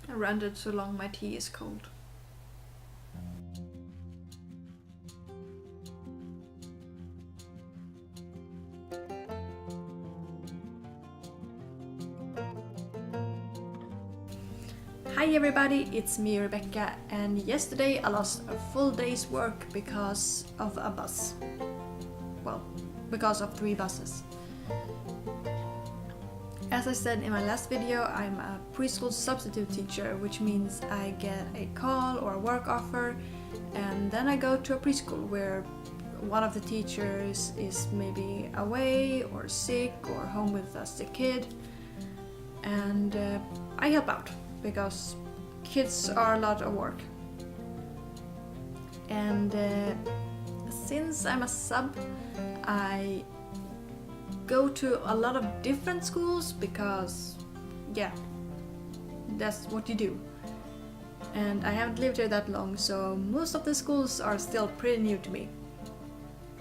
I ranted so long my tea is cold. Hi everybody, it's me Rebecca, and yesterday I lost a full day's work because of a bus. Well, because of 3 buses. As I said in my last video, I'm a preschool substitute teacher, which means I get a call or a work offer, and then I go to a preschool where one of the teachers is maybe away or sick or home with a sick kid, and I help out because kids are a lot of work. And since I'm a sub, I go to a lot of different schools because, yeah, that's what you do. And I haven't lived here that long, so most of the schools are still pretty new to me.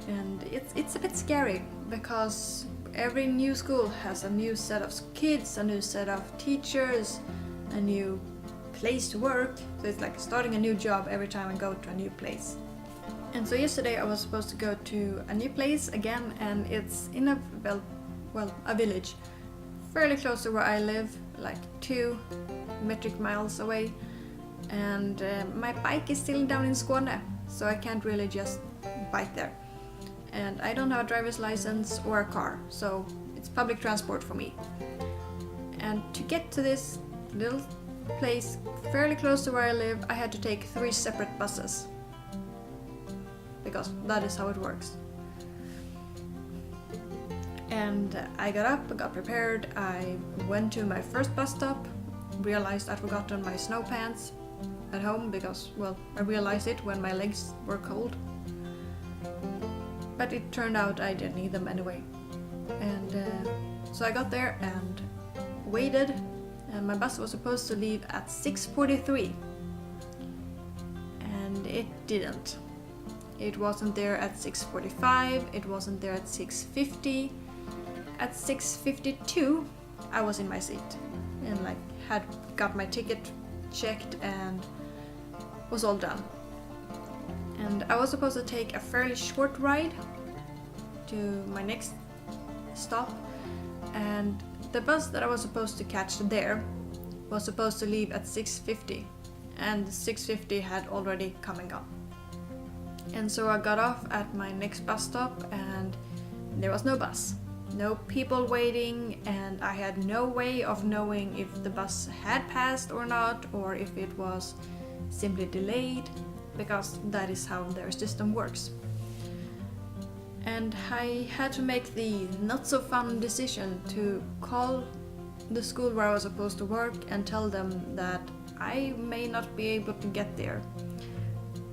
And it's a bit scary because every new school has a new set of kids, a new set of teachers, a new place to work. So it's like starting a new job every time I go to a new place. And so yesterday I was supposed to go to a new place again, and it's in a village fairly close to where I live, like 2 metric miles away. And my bike is still down in Skåne, so I can't really just bike there. And I don't have a driver's license or a car, so it's public transport for me. And to get to this little place fairly close to where I live, I had to take 3 separate buses. Because that is how it works. And I got up, got prepared, I went to my first bus stop, realized I'd forgotten my snow pants at home because, well, I realized it when my legs were cold. But it turned out I didn't need them anyway. And so I got there and waited, and my bus was supposed to leave at 6:43. And it didn't. It wasn't there at 6:45, it wasn't there at 6:50. At 6:52, I was in my seat and had got my ticket checked and was all done. And I was supposed to take a fairly short ride to my next stop, and the bus that I was supposed to catch there was supposed to leave at 6:50, and 6:50 had already come and gone. And so I got off at my next bus stop, and there was no bus, no people waiting, and I had no way of knowing if the bus had passed or not, or if it was simply delayed, because that is how their system works. And I had to make the not so fun decision to call the school where I was supposed to work and tell them that I may not be able to get there.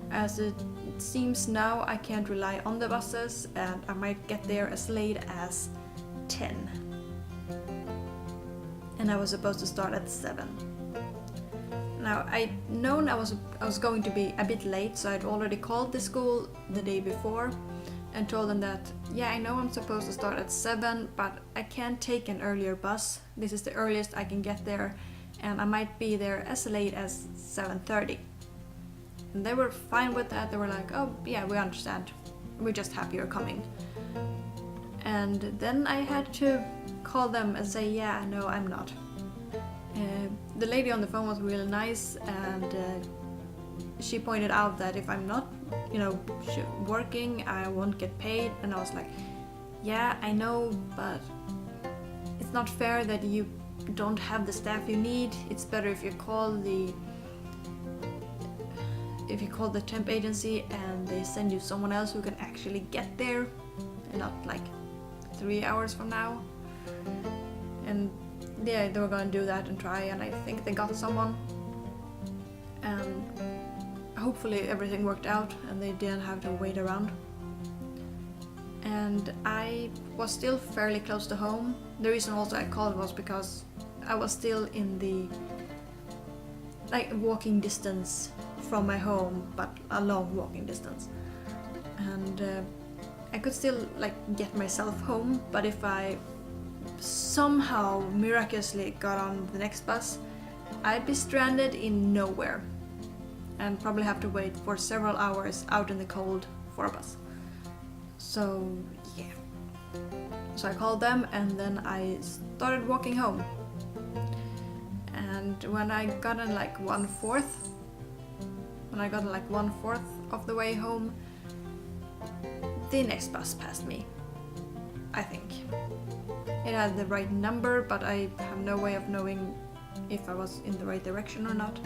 As it seems now, I can't rely on the buses, and I might get there as late as 10. And I was supposed to start at 7. Now, I'd known I was going to be a bit late, so I'd already called the school the day before and told them that, yeah, I know I'm supposed to start at 7, but I can't take an earlier bus. This is the earliest I can get there, and I might be there as late as 7:30. And they were fine with that. They were like, oh yeah, we understand. We're just happy you're coming. And then I had to call them and say, yeah, no, I'm not. The lady on the phone was really nice, and she pointed out that if I'm not, working, I won't get paid. And I was like, yeah, I know, but it's not fair that you don't have the staff you need. It's better if you call the temp agency and they send you someone else who can actually get there, and not like 3 hours from now. And yeah, they were gonna do that and try, and I think they got someone, and hopefully everything worked out and they didn't have to wait around. And I was still fairly close to home. The reason also I called was because I was still in the walking distance from my home, but a long walking distance. And I could still get myself home, but if I somehow miraculously got on the next bus, I'd be stranded in nowhere and probably have to wait for several hours out in the cold for a bus. So yeah. So I called them and then I started walking home. And when I got in like 1/4 of the way home, the next bus passed me, I think. It had the right number, but I have no way of knowing if I was in the right direction or not.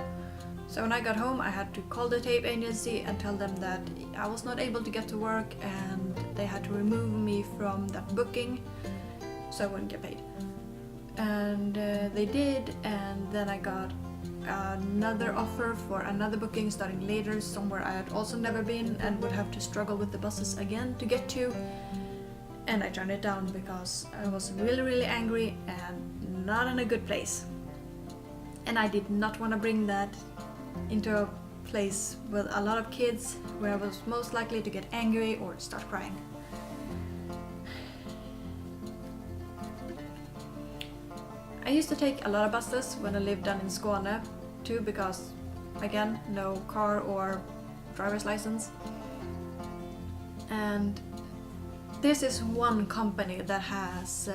So when I got home, I had to call the tape agency and tell them that I was not able to get to work and they had to remove me from that booking so I wouldn't get paid. And they did, and then I got another offer for another booking starting later, somewhere I had also never been and would have to struggle with the buses again to get to. And I turned it down because I was really angry and not in a good place. And I did not want to bring that into a place with a lot of kids where I was most likely to get angry or start crying. I used to take a lot of buses when I lived down in Skåne too, because again, no car or driver's license. And this is one company that has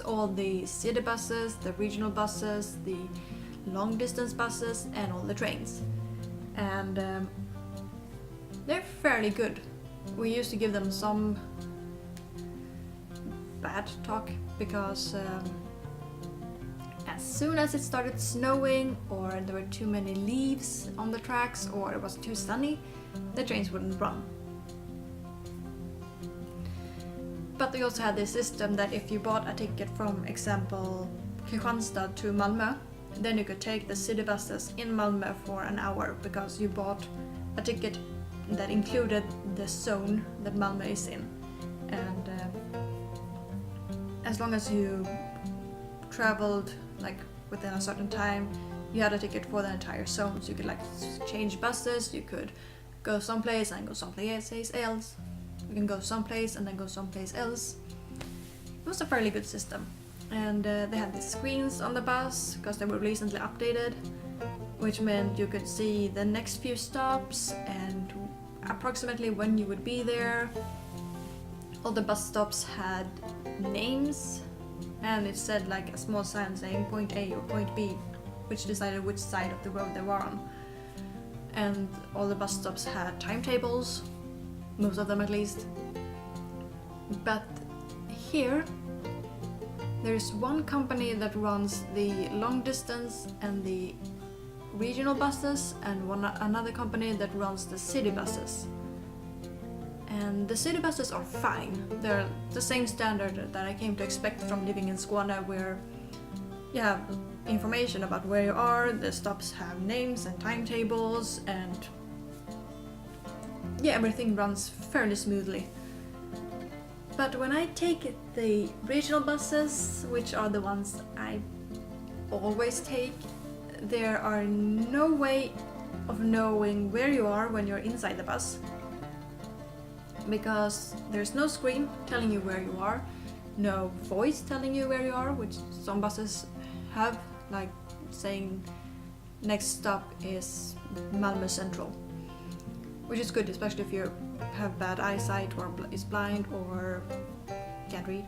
all the city buses, the regional buses, the long distance buses and all the trains. And they're fairly good. We used to give them some bad talk because as soon as it started snowing or there were too many leaves on the tracks or it was too sunny, the trains wouldn't run. But they also had this system that if you bought a ticket from example Kristianstad to Malmö, then you could take the city buses in Malmö for an hour because you bought a ticket that included the zone that Malmö is in. And as long as you traveled like within a certain time, you had a ticket for the entire zone. So you could like change buses, you could go someplace and go someplace else. You can go someplace and then go someplace else. It was a fairly good system. And they had these screens on the bus because they were recently updated, which meant you could see the next few stops and approximately when you would be there. All the bus stops had names and it said like a small sign saying point A or point B, which decided which side of the road they were on. And all the bus stops had timetables, most of them at least. But here there's one company that runs the long distance and the regional buses and another company that runs the city buses. And the city buses are fine. They're the same standard that I came to expect from living in Skåne, where you have information about where you are, the stops have names and timetables, and yeah, everything runs fairly smoothly. But when I take the regional buses, which are the ones I always take, there are no way of knowing where you are when you're inside the bus. Because there's no screen telling you where you are, no voice telling you where you are, which some buses have, like saying next stop is Malmö Central, which is good, especially if you have bad eyesight or is blind or can't read.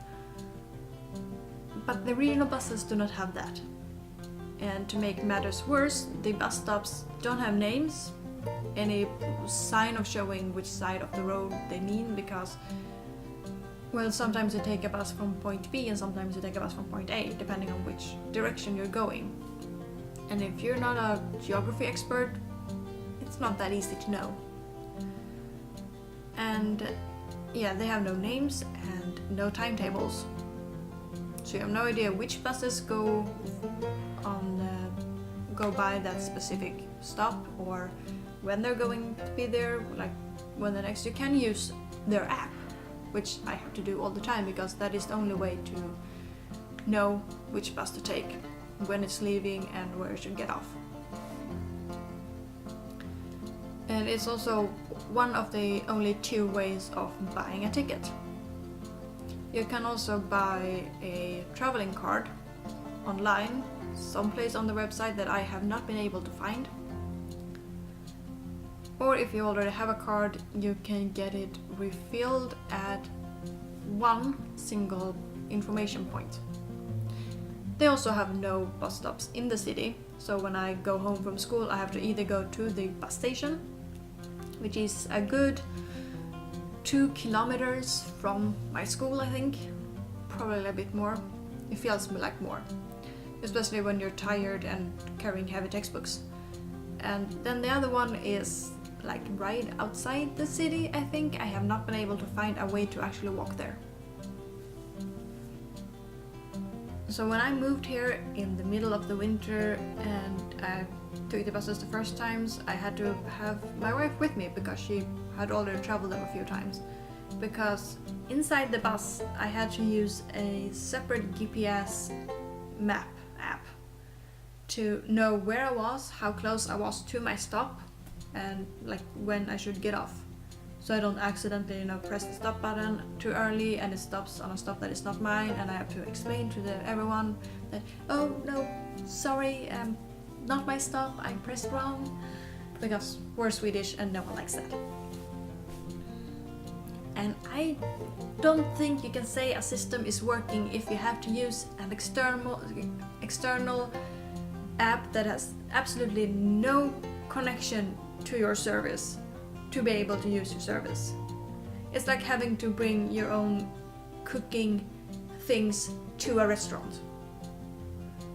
But the regional buses do not have that. And to make matters worse, the bus stops don't have names, any sign of showing which side of the road they mean, because well, sometimes you take a bus from point B and sometimes you take a bus from point A, depending on which direction you're going. And if you're not a geography expert, it's not that easy to know. And yeah, they have no names and no timetables. So you have no idea which buses go by that specific stop or when they're going to be there, like when the next. You can use their app, which I have to do all the time because that is the only way to know which bus to take, when it's leaving and where it should get off. And it's also one of the only two ways of buying a ticket. You can also buy a traveling card, online, someplace on the website that I have not been able to find. Or if you already have a card, you can get it refilled at one single information point. They also have no bus stops in the city, so when I go home from school I have to either go to the bus station, which is a good 2 kilometers from my school, I think. Probably a bit more. It feels like more, especially when you're tired and carrying heavy textbooks. And then the other one is like right outside the city, I think. I have not been able to find a way to actually walk there. So when I moved here in the middle of the winter and I took the buses the first times, I had to have my wife with me because she had already traveled them a few times. Because inside the bus I had to use a separate GPS map app to know where I was, how close I was to my stop, and like when I should get off. So I don't accidentally, press the stop button too early and it stops on a stop that is not mine, and I have to explain to everyone that, oh no, sorry, not my stop, I pressed wrong, because we're Swedish and no one likes that. And I don't think you can say a system is working if you have to use an external app that has absolutely no connection to your service to be able to use your service. It's like having to bring your own cooking things to a restaurant,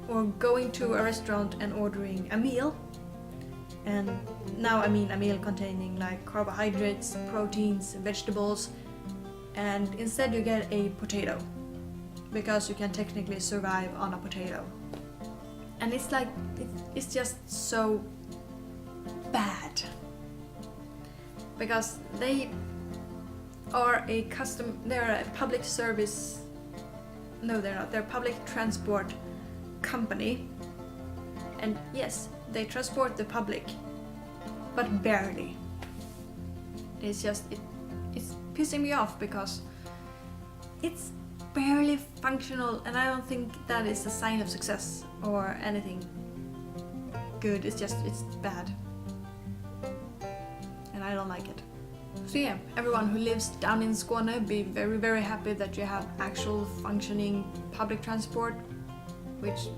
or going to a restaurant and ordering a meal. And now I mean a meal containing like carbohydrates, proteins, vegetables, and instead you get a potato because you can technically survive on a potato. And it's like, it's just so bad. Because they are they're a public service, no they're not, they're a public transport company. And yes, they transport the public, but barely. It's just, it's pissing me off because it's barely functional, and I don't think that is a sign of success or anything good. It's just, it's bad. And I don't like it. So yeah, everyone who lives down in Skåne, be very, very happy that you have actual functioning public transport, which,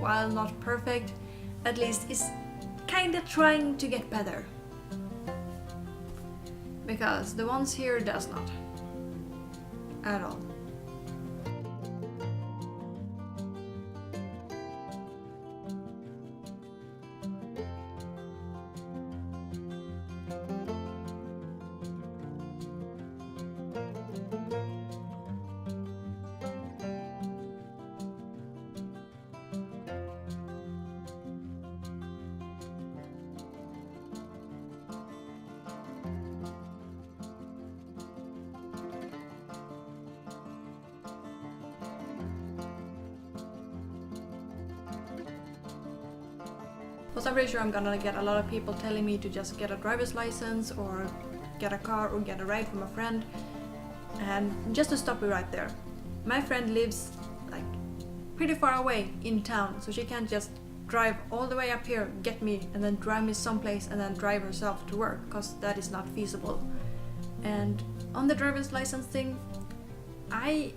while not perfect, at least is kinda trying to get better. Because the ones here does not. At all. Because I'm pretty sure I'm gonna get a lot of people telling me to just get a driver's license or get a car or get a ride from a friend. And just to stop you right there, my friend lives like pretty far away in town, so she can't just drive all the way up here, get me, and then drive me someplace and then drive herself to work, because that is not feasible. And on the driver's license thing, I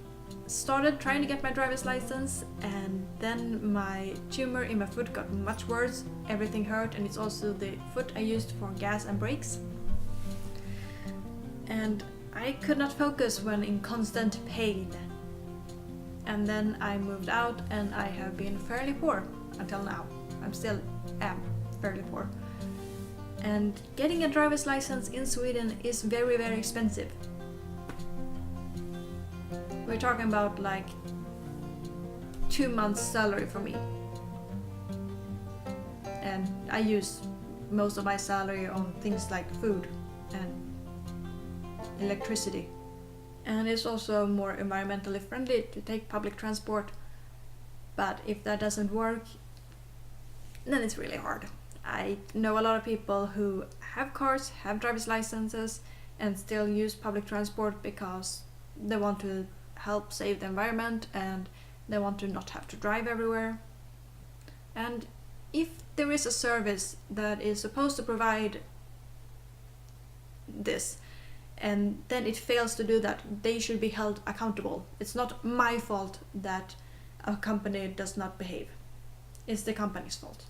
started trying to get my driver's license, and then my tumor in my foot got much worse. Everything hurt, and it's also the foot I used for gas and brakes. And I could not focus when in constant pain. And then I moved out, and I have been fairly poor until now. I'm still am fairly poor. And getting a driver's license in Sweden is very, very expensive. We're talking about like 2 months' salary for me. And I use most of my salary on things like food and electricity. And it's also more environmentally friendly to take public transport. But if that doesn't work, then it's really hard. I know a lot of people who have cars, have driver's licenses, and still use public transport because they want to help save the environment, and They want to not have to drive everywhere. And if there is a service that is supposed to provide this, and then it fails to do that, they should be held accountable. It's not my fault that a company does not behave. It's the company's fault.